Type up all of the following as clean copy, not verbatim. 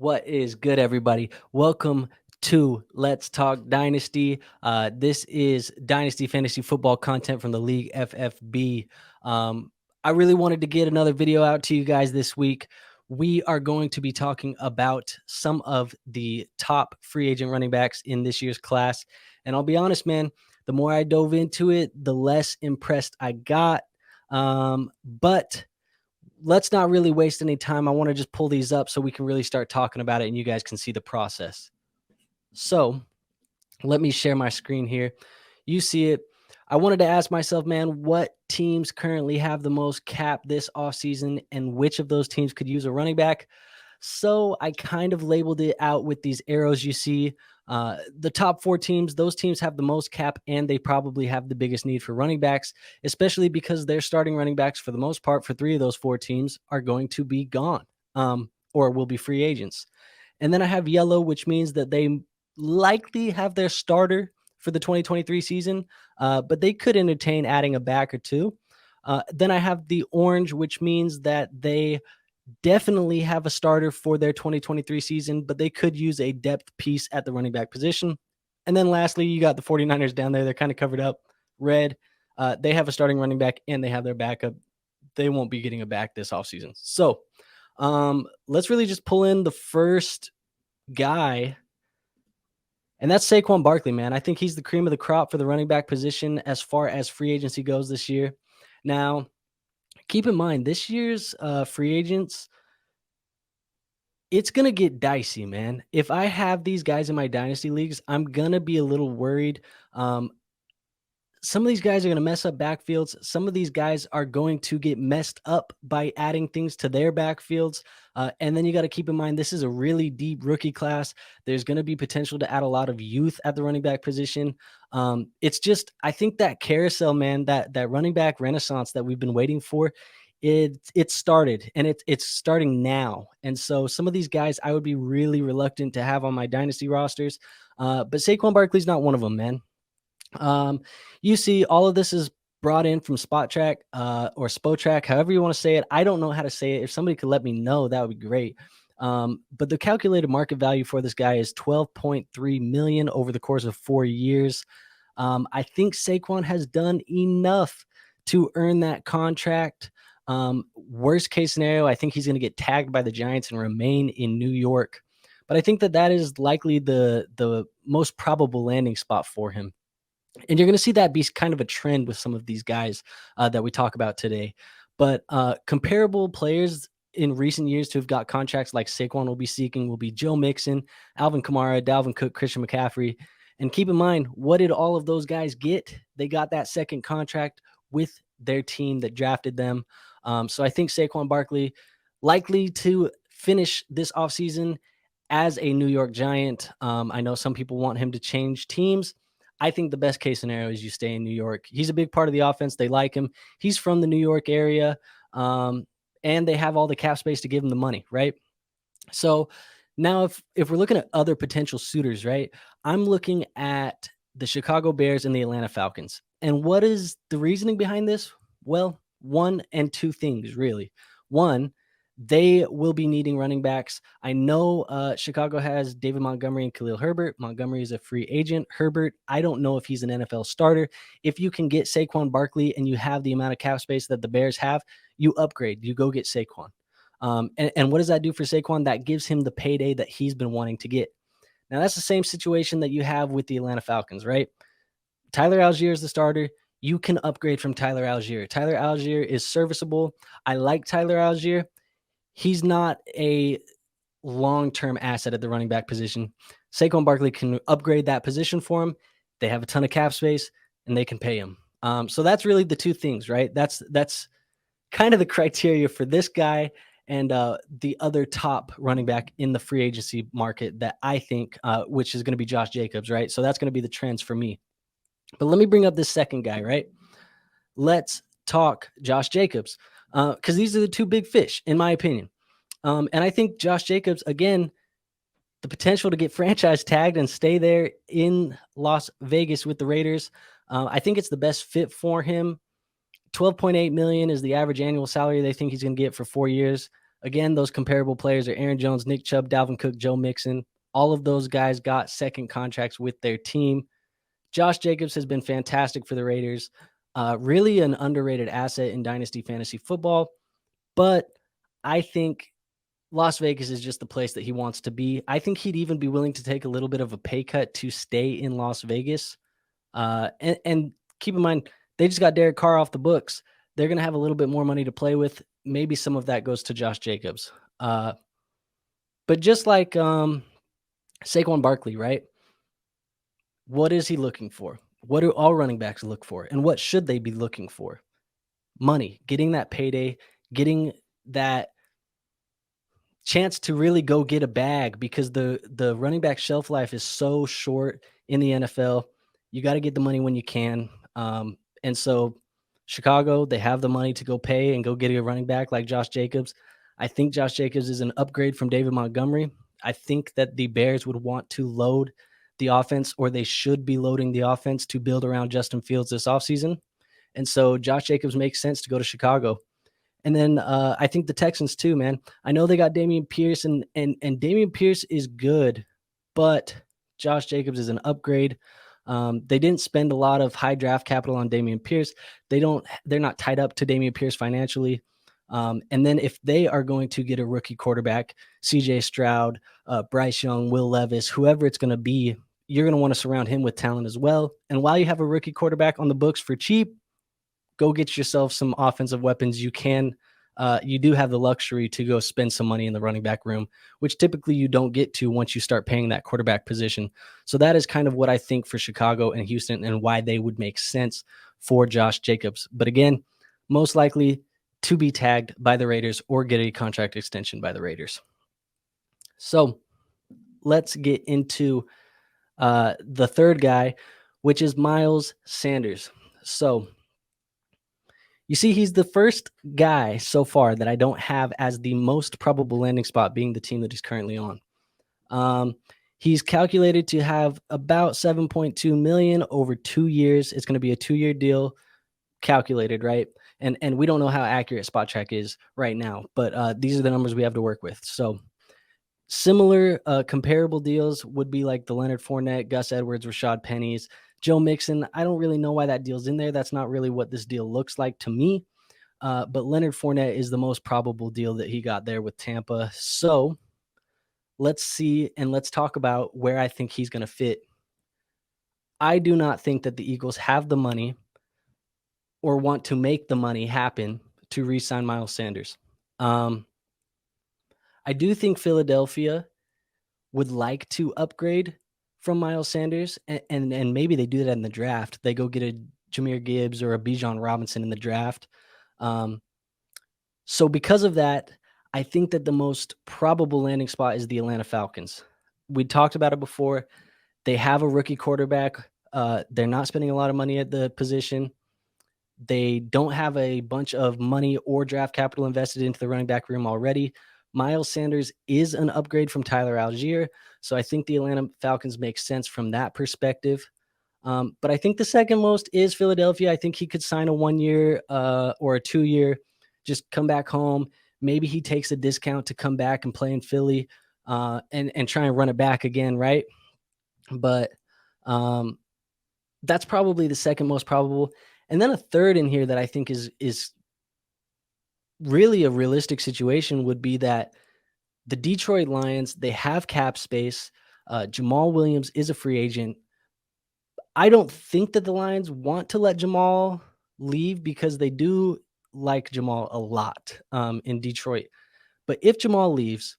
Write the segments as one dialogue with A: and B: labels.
A: What is good, everybody? Welcome to Let's Talk Dynasty. This is Dynasty Fantasy Football content from the League FFB. I really wanted to get another video out to you guys this week. We are going to be talking about some of the top free agent running backs in this year's class. And I'll be honest, man, the more I dove into it, the less impressed I got. But let's not really waste any time. I want to just pull these up so we can really start talking about it and you guys can see the process. So let me share my screen here. You see it. I wanted to ask myself, man, what teams currently have the most cap this offseason and which of those teams could use a running back? So I kind of labeled it out with these arrows you see. The top four teams, those teams have the most cap and they probably have the biggest need for running backs, especially because their starting running backs, for the most part, for three of those four teams are going to be gone or will be free agents. And then I have yellow, which means that they likely have their starter for the 2023 season, but they could entertain adding a back or two. Then I have the orange, which means that they definitely have a starter for their 2023 season, but they could use a depth piece at the running back position. And then lastly, you got the 49ers down there. They're kind of covered up. Red, they have a starting running back and they have their backup. They won't be getting a back this offseason. So let's really just pull in the first guy, and that's Saquon Barkley, man. I think he's the cream of the crop for the running back position as far as free agency goes this year. Now, keep in mind, this year's free agents, it's going to get dicey, man. If I have these guys in my dynasty leagues, I'm going to be a little worried. Some of these guys are going to mess up backfields. Some of these guys are going to get messed up by adding things to their backfields. And then you got to keep in mind, this is a really deep rookie class. There's going to be potential to add a lot of youth at the running back position. It's just, I think that carousel, man, that running back renaissance that we've been waiting for, it started and it's starting now. And so some of these guys I would be really reluctant to have on my dynasty rosters. But Saquon Barkley's not one of them, man. You see all of this is brought in from Spot Track or Spotrack, however you want to say it. I don't know how to say it. If somebody could let me know, that would be great. But the calculated market value for this guy is $12.3 million over the course of 4 years. I think Saquon has done enough to earn that contract. Worst case scenario, I think he's going to get tagged by the Giants and remain in New York. But I think that is likely the most probable landing spot for him. And you're going to see that be kind of a trend with some of these guys that we talk about today. But comparable players in recent years to have got contracts like Saquon will be seeking will be Joe Mixon, Alvin Kamara, Dalvin Cook, Christian McCaffrey. And keep in mind, what did all of those guys get? They got that second contract with their team that drafted them. So I think Saquon Barkley likely to finish this offseason as a New York Giant. I know some people want him to change teams. I think the best case scenario is you stay in New York. He's a big part of the offense. They like him. He's from the New York area, and they have all the cap space to give him the money, right? So now if we're looking at other potential suitors, right, I'm looking at the Chicago Bears and the Atlanta Falcons. And what is the reasoning behind this? Well, one and two things, really. One, they will be needing running backs. I know Chicago has David Montgomery and Khalil Herbert. Montgomery is a free agent. Herbert, I don't know if he's an NFL starter. If you can get Saquon Barkley and you have the amount of cap space that the Bears have, you upgrade. You go get Saquon. And what does that do for Saquon? That gives him the payday that he's been wanting to get. Now, that's the same situation that you have with the Atlanta Falcons, right? Tyler Algier is the starter. You can upgrade from Tyler Algier. Tyler Algier is serviceable. I like Tyler Algier. He's not a long-term asset at the running back position. Saquon Barkley can upgrade that position for him. They have a ton of cap space, and they can pay him. So that's really the two things, right? That's kind of the criteria for this guy and the other top running back in the free agency market that I think, which is going to be Josh Jacobs, right? So that's going to be the trends for me. But let me bring up this second guy, right? Let's talk Josh Jacobs. Because these are the two big fish, in my opinion. And I think Josh Jacobs, again, the potential to get franchise tagged and stay there in Las Vegas with the Raiders, I think it's the best fit for him. $12.8 million is the average annual salary they think he's going to get for 4 years. Again, those comparable players are Aaron Jones, Nick Chubb, Dalvin Cook, Joe Mixon. All of those guys got second contracts with their team. Josh Jacobs has been fantastic for the Raiders. Really an underrated asset in Dynasty fantasy football. But I think Las Vegas is just the place that he wants to be. I think he'd even be willing to take a little bit of a pay cut to stay in Las Vegas. And keep in mind, they just got Derek Carr off the books. They're going to have a little bit more money to play with. Maybe some of that goes to Josh Jacobs. But just like Saquon Barkley, right? What is he looking for? What do all running backs look for? And what should they be looking for? Money, getting that payday, getting that chance to really go get a bag, because the running back shelf life is so short in the NFL. You got to get the money when you can. And so Chicago, they have the money to go pay and go get a running back like Josh Jacobs. I think Josh Jacobs is an upgrade from David Montgomery. I think that the Bears would want to load the offense, or they should be loading the offense to build around Justin Fields this offseason. And so Josh Jacobs makes sense to go to Chicago. And then I think the Texans too, man. I know they got Dameon Pierce, and Dameon Pierce is good, but Josh Jacobs is an upgrade. They didn't spend a lot of high draft capital on Dameon Pierce. They're not tied up to Dameon Pierce financially. And then if they are going to get a rookie quarterback, CJ Stroud, Bryce Young, Will Levis, whoever it's going to be, you're going to want to surround him with talent as well. And while you have a rookie quarterback on the books for cheap, go get yourself some offensive weapons. You do have the luxury to go spend some money in the running back room, which typically you don't get to once you start paying that quarterback position. So that is kind of what I think for Chicago and Houston, and why they would make sense for Josh Jacobs. But again, most likely to be tagged by the Raiders or get a contract extension by the Raiders. So let's get into the third guy, which is Miles Sanders. So you see, he's the first guy so far that I don't have as the most probable landing spot being the team that he's currently on. He's calculated to have about 7.2 million over 2 years. It's going to be a 2-year deal calculated, right? And we don't know how accurate Spot Track is right now, but these are the numbers we have to work with. So similar comparable deals would be like the Leonard Fournette, Gus Edwards, Rashad Penny's, Joe Mixon. I don't really know why that deal's in there. That's not really what this deal looks like to me. But Leonard Fournette is the most probable deal that he got there with Tampa. So let's see, and let's talk about where I think he's going to fit. I do not think that the Eagles have the money or want to make the money happen to re-sign Miles Sanders. I do think Philadelphia would like to upgrade from Miles Sanders, and maybe they do that in the draft. They go get a Jahmyr Gibbs or a Bijan Robinson in the draft. So because of that, I think that the most probable landing spot is the Atlanta Falcons. We talked about it before. They have a rookie quarterback. They're not spending a lot of money at the position. They don't have a bunch of money or draft capital invested into the running back room already. Miles Sanders is an upgrade from Tyler Algier, so I think the Atlanta Falcons make sense from that perspective. But I think the second most is Philadelphia. I think he could sign a 1-year or a 2-year, just come back home. Maybe he takes a discount to come back and play in Philly and try and run it back again, right? But that's probably the second most probable. And then a third in here that I think is really a realistic situation would be that the Detroit Lions, they have cap space. Jamal Williams is a free agent. I don't think that the Lions want to let Jamal leave, because they do like Jamal a lot in Detroit. But if Jamal leaves,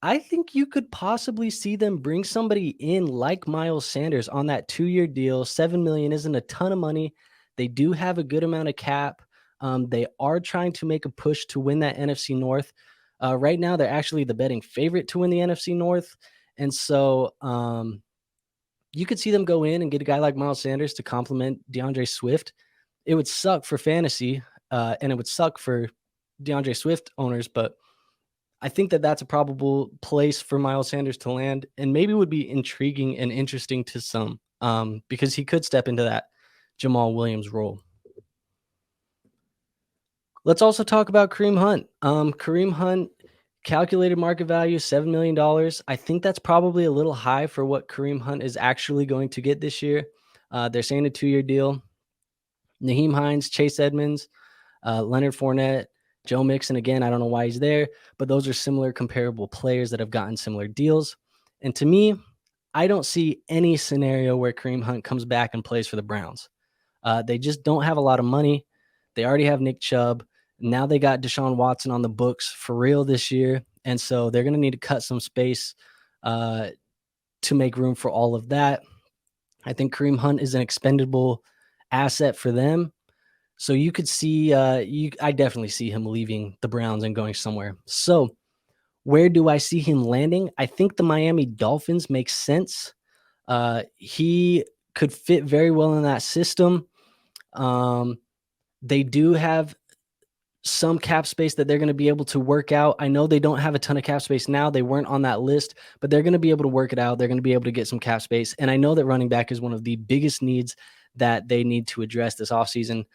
A: I think you could possibly see them bring somebody in like Miles Sanders on that 2-year deal. $7 million isn't a ton of money. They do have a good amount of cap. They are trying to make a push to win that NFC North. Right now, they're actually the betting favorite to win the NFC North. And so you could see them go in and get a guy like Miles Sanders to complement DeAndre Swift. It would suck for fantasy, and it would suck for DeAndre Swift owners, but I think that that's a probable place for Miles Sanders to land, and maybe would be intriguing and interesting to some, because he could step into that Jamal Williams role. Let's also talk about Kareem Hunt. Kareem Hunt, calculated market value, $7 million. I think that's probably a little high for what Kareem Hunt is actually going to get this year. They're saying a 2-year deal. Naheem Hines, Chase Edmonds, Leonard Fournette, Joe Mixon. Again, I don't know why he's there, but those are similar comparable players that have gotten similar deals. And to me, I don't see any scenario where Kareem Hunt comes back and plays for the Browns. They just don't have a lot of money. They already have Nick Chubb. Now they got Deshaun Watson on the books for real this year. And so they're going to need to cut some space to make room for all of that. I think Kareem Hunt is an expendable asset for them. So you could see, I definitely see him leaving the Browns and going somewhere. So where do I see him landing? I think the Miami Dolphins make sense. He could fit very well in that system. They do have some cap space that they're going to be able to work out. I know they don't have a ton of cap space now. They weren't on that list, but they're going to be able to work it out. They're going to be able to get some cap space. And I know that running back is one of the biggest needs that they need to address this offseason.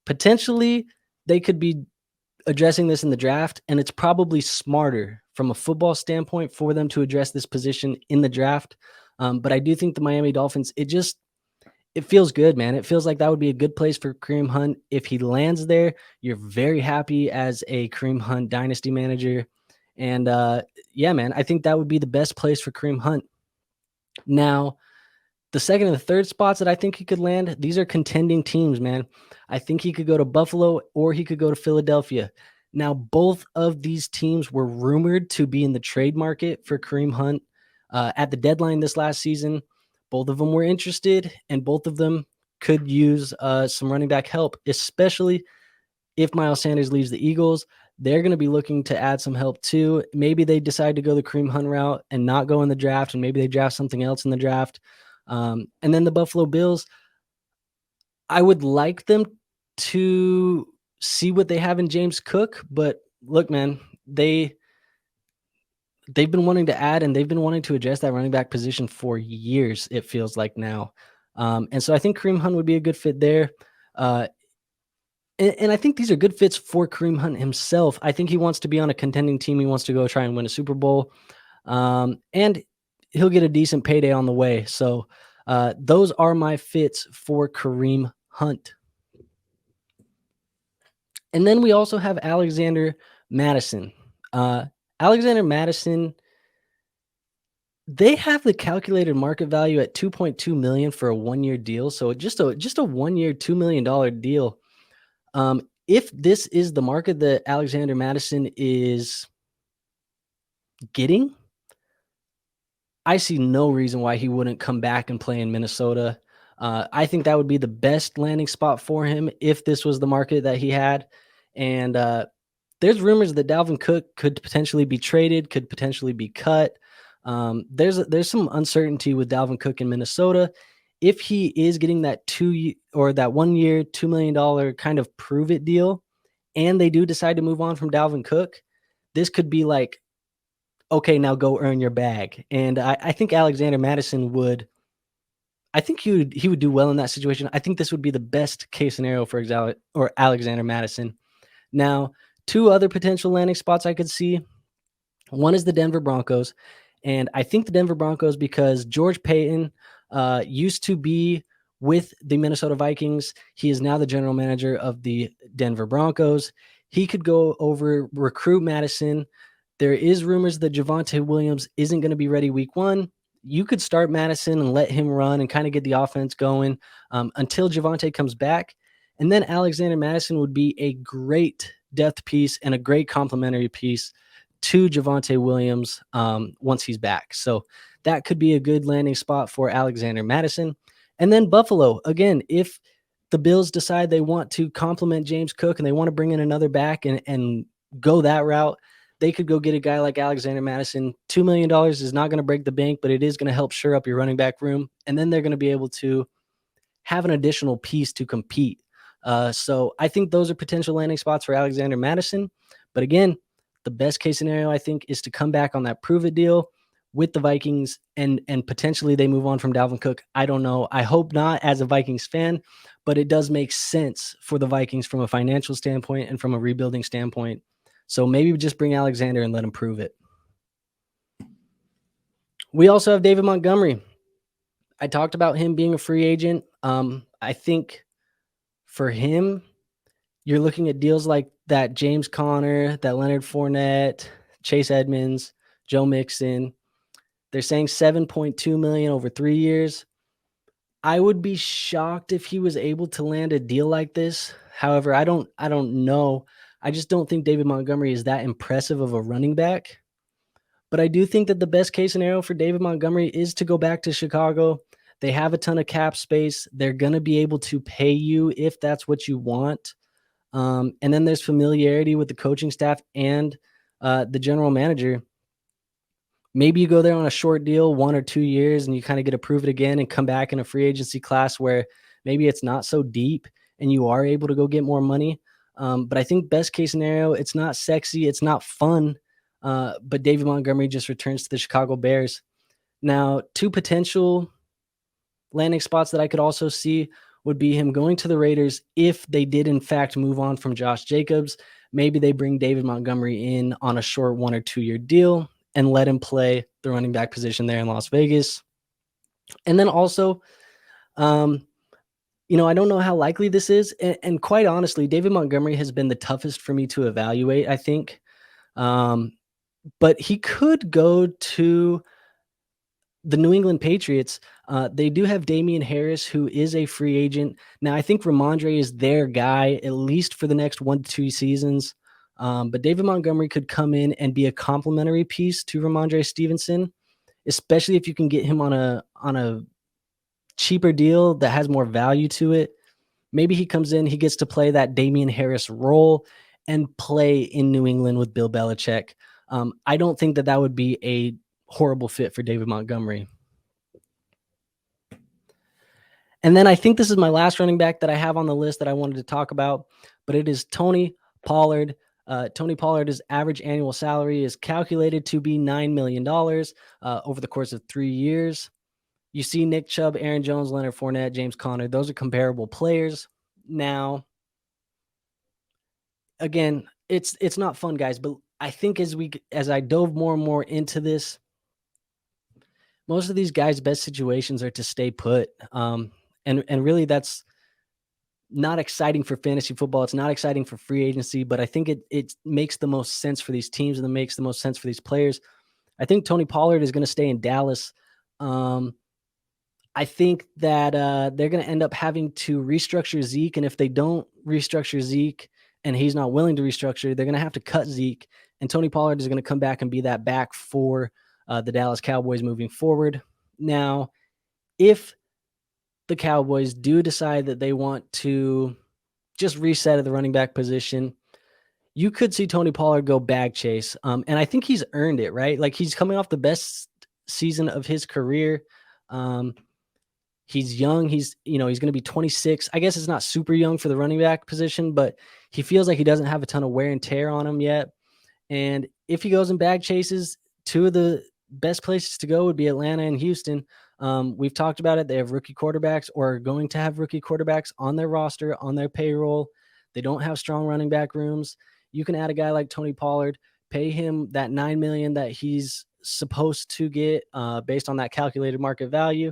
A: Potentially, they could be addressing this in the draft, and it's probably smarter from a football standpoint for them to address this position in the draft. But I do think the Miami Dolphins, it feels good, man. It feels like that would be a good place for Kareem Hunt. If he lands there, you're very happy as a Kareem Hunt dynasty manager. And yeah, man, I think that would be the best place for Kareem Hunt. Now, the second and the third spots that I think he could land, these are contending teams, man. I think he could go to Buffalo or he could go to Philadelphia. Now, both of these teams were rumored to be in the trade market for Kareem Hunt at the deadline this last season. Both of them were interested, and both of them could use some running back help, especially if Miles Sanders leaves the Eagles. They're going to be looking to add some help too. Maybe they decide to go the Kareem Hunt route and not go in the draft, and maybe they draft something else in the draft. And then the Buffalo Bills, I would like them to see what they have in James Cook, but look, man, they've been wanting to add and they've been wanting to address that running back position for years, it feels like now. And so I think Kareem Hunt would be a good fit there. And I think these are good fits for Kareem Hunt himself. I think he wants to be on a contending team. He wants to go try and win a Super Bowl. And he'll get a decent payday on the way. So those are my fits for Kareem Hunt. And then we also have Alexander Mattison. Alexander Mattison, they have the calculated market value at $2.2 million for a 1-year deal. So just a 1-year, $2 million deal. If this is the market that Alexander Mattison is getting, I see no reason why he wouldn't come back and play in Minnesota. I think that would be the best landing spot for him if this was the market that he had. And there's rumors that Dalvin Cook could potentially be traded, could potentially be cut. There's some uncertainty with Dalvin Cook in Minnesota. If he is getting that 1-year, $2 million kind of prove it deal, and they do decide to move on from Dalvin Cook, this could be like, okay, now go earn your bag. And I think Alexander Mattison would do well in that situation. I think this would be the best case scenario for Alexander Mattison. Now, two other potential landing spots I could see. One is the Denver Broncos. And I think the Denver Broncos, because George Paton used to be with the Minnesota Vikings. He is now the general manager of the Denver Broncos. He could go over, recruit Mattison. There is rumors that Javonte Williams isn't going to be ready week 1. You could start Mattison and let him run and kind of get the offense going until Javonte comes back. And then Alexander Mattison would be a great depth piece and a great complementary piece to Javonte Williams once he's back. So that could be a good landing spot for Alexander Mattison. And then Buffalo, again, if the Bills decide they want to complement James Cook and they want to bring in another back and go that route, they could go get a guy like Alexander Mattison. $2 million is not going to break the bank, but it is going to help shore up your running back room. And then they're going to be able to have an additional piece to compete. So I think those are potential landing spots for Alexander Mattison. But again, the best case scenario, I think, is to come back on that prove it deal with the Vikings and potentially they move on from Dalvin Cook. I don't know. I hope not as a Vikings fan, but it does make sense for the Vikings from a financial standpoint and from a rebuilding standpoint. So maybe just bring Alexander and let him prove it. We also have David Montgomery. I talked about him being a free agent. I think for him, you're looking at deals like that James Conner, that Leonard Fournette, Chase Edmonds, Joe Mixon. They're saying $7.2 million over 3 years. I would be shocked if he was able to land a deal like this. However, I don't know. I just don't think David Montgomery is that impressive of a running back. But I do think that the best case scenario for David Montgomery is to go back to Chicago. They have a ton of cap space. They're going to be able to pay you if that's what you want. And then there's familiarity with the coaching staff and the general manager. Maybe you go there on a short deal, 1 or 2 years, and you kind of get to prove it again and come back in a free agency class where maybe it's not so deep and you are able to go get more money. But I think best case scenario, it's not sexy, it's not fun, but David Montgomery just returns to the Chicago Bears. Now, 2 potential landing spots that I could also see would be him going to the Raiders if they did, in fact, move on from Josh Jacobs. Maybe they bring David Montgomery in on a short 1 or 2 year deal and let him play the running back position there in Las Vegas. And then also, I don't know how likely this is. And quite honestly, David Montgomery has been the toughest for me to evaluate, I think. But he could go to the New England Patriots. They do have Damian Harris, who is a free agent. Now, I think Ramondre is their guy, at least for the next 1 to 2 seasons. But David Montgomery could come in and be a complementary piece to Ramondre Stevenson, especially if you can get him on a cheaper deal that has more value to it. Maybe he comes in, he gets to play that Damian Harris role and play in New England with Bill Belichick. I don't think that would be a horrible fit for David Montgomery. And then I think this is my last running back that I have on the list that I wanted to talk about, but it is Tony Pollard. Tony Pollard's average annual salary is calculated to be $9 million over the course of 3 years. You see Nick Chubb, Aaron Jones, Leonard Fournette, James Conner. Those are comparable players. Now, again, it's not fun, guys, but I think as I dove more and more into this, most of these guys' best situations are to stay put. And really that's not exciting for fantasy football. It's not exciting for free agency, but I think it makes the most sense for these teams and it makes the most sense for these players. I think Tony Pollard is going to stay in Dallas. I think that they're going to end up having to restructure Zeke. And if they don't restructure Zeke and he's not willing to restructure, they're going to have to cut Zeke. And Tony Pollard is going to come back and be that back for the Dallas Cowboys moving forward. Now, if the Cowboys do decide that they want to just reset at the running back position, you could see Tony Pollard go bag chase. And I think he's earned it, right? Like he's coming off the best season of his career. He's young. He's going to be 26. I guess it's not super young for the running back position, but he feels like he doesn't have a ton of wear and tear on him yet. And if he goes in bag chases, 2 of the best places to go would be Atlanta and Houston. We've talked about it. They have rookie quarterbacks or are going to have rookie quarterbacks on their roster, on their payroll. They don't have strong running back rooms. You can add a guy like Tony Pollard, pay him that $9 million that he's supposed to get based on that calculated market value.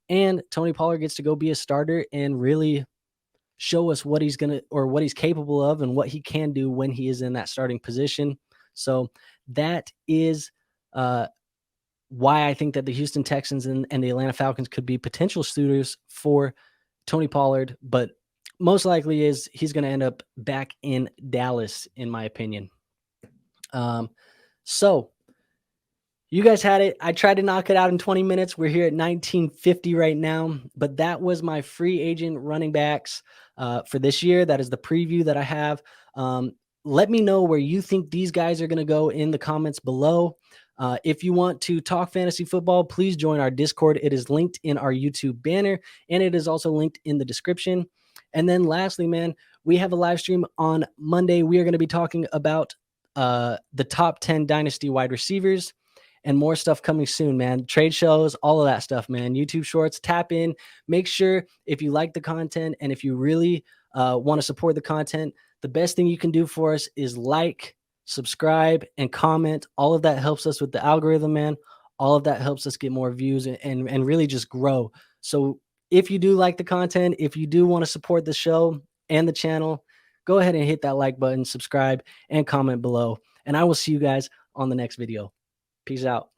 A: And Tony Pollard gets to go be a starter and really show us what he's capable of and what he can do when he is in that starting position. So that is why I think that the Houston Texans and the Atlanta Falcons could be potential suitors for Tony Pollard, but most likely he's going to end up back in Dallas, in my opinion. So you guys had it. I tried to knock it out in 20 minutes. We're here at 1950 right now, but that was my free agent running backs for this year. That is the preview that I have. Let me know where you think these guys are going to go in the comments below. If you want to talk fantasy football, please join our Discord. It is linked in our YouTube banner, and it is also linked in the description. And then lastly, man, we have a live stream on Monday. We are going to be talking about the top 10 Dynasty wide receivers. and more stuff coming soon, man. Trade shows, all of that stuff, man. YouTube Shorts, tap in. Make sure if you like the content and if you really want to support the content, the best thing you can do for us is like, subscribe, and comment. All of that helps us with the algorithm, man. All of that helps us get more views and really just grow. So if you do like the content, if you do want to support the show and the channel, go ahead and hit that like button, subscribe, and comment below. And I will see you guys on the next video. Peace out.